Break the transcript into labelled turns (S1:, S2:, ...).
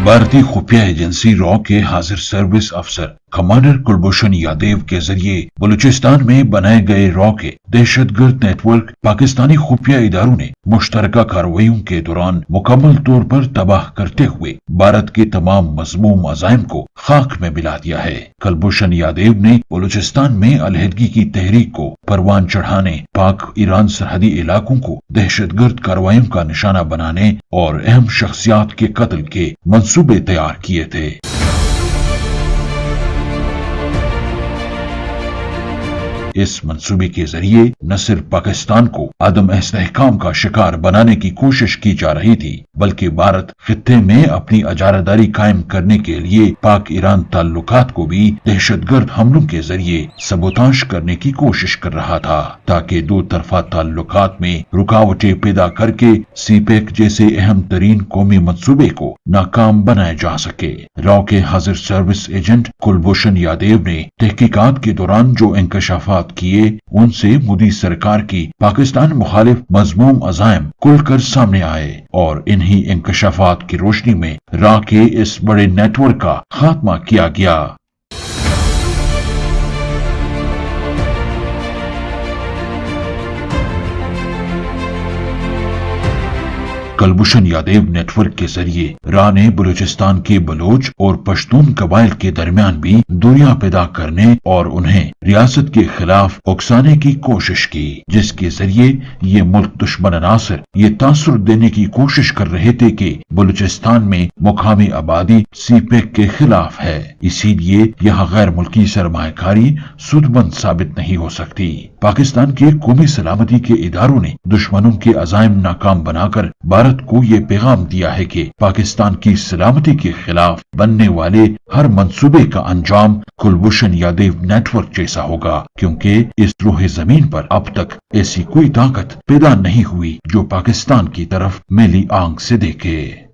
S1: भारतीय खुफिया agency raw के हाजिर सर्विस अफसर कमांडर कुलभूषण यादव के जरिए बलूचिस्तान में बनाए गए रॉ के दहशतगर्द नेटवर्क पाकिस्तानी खुफिया इदारों ने मुश्तरका कार्रवाइयों के दौरान मुकम्मल तौर पर तबाह करते हुए भारत के तमाम मज़मूम अज़ाइम को खाक में मिला दिया है। कुलभूषण यादव ने बलूचिस्तान में अलहदगी की तहरीक को परवान चढ़ाने, पाक ईरान सरहदी इलाकों को दहशतगर्द कार्रवाइयों का निशाना बनाने और अहम शख्सियात के कत्ल के मंसूबे तैयार किए थे। इस मंसूबे के जरिए न सिर्फ पाकिस्तान को आदम इस्तेहकाम का शिकार बनाने की कोशिश की जा रही थी, बल्कि भारत खित्ते में अपनी अजारादारी कायम करने के लिए पाक ईरान ताल्लुकात को भी दहशतगर्द हमलों के जरिए सबोताश करने की कोशिश कर रहा था, ताकि दो तरफा ताल्लुकात में रुकावटें पैदा करके सीपेक जैसे अहम तरीन कौमी मंसूबे को नाकाम बनाया जा सके। रॉ के हाजिर सर्विस एजेंट कुलभूषण यादव ने तहकीकात के दौरान जो इंकशाफात किए, उनसे मोदी सरकार की पाकिस्तान मुखालिफ मज़मूम अज़ाइम खुलकर सामने आए और इन्हीं इंकशाफात की रोशनी में रॉ के इस बड़े नेटवर्क का खात्मा किया गया। कुलभूषण यादव नेटवर्क के जरिए रॉ ने बलूचिस्तान के बलोच और पश्तून कबाइल के दरमियान भी दूरियां पैदा करने और उन्हें रियासत के खिलाफ उकसाने की कोशिश की, जिसके जरिए ये मुल्क दुश्मन अनासर ये तासुर देने की कोशिश कर रहे थे कि बलूचिस्तान में मुकामी आबादी सीपेक के खिलाफ है, इसीलिए यहाँ गैर मुल्की सरमायाकारी सूदमंद साबित नहीं हो सकती। पाकिस्तान के कौमी सलामती के इदारों ने दुश्मनों के अज़ाइम नाकाम बनाकर भारत को ये पैगाम दिया है कि पाकिस्तान की सलामती के खिलाफ बनने वाले हर मंसूबे का अंजाम कुलभूषण यादव नेटवर्क जैसा होगा, क्योंकि इस रोहे जमीन पर अब तक ऐसी कोई ताकत पैदा नहीं हुई जो पाकिस्तान की तरफ मैली आंख से देखे।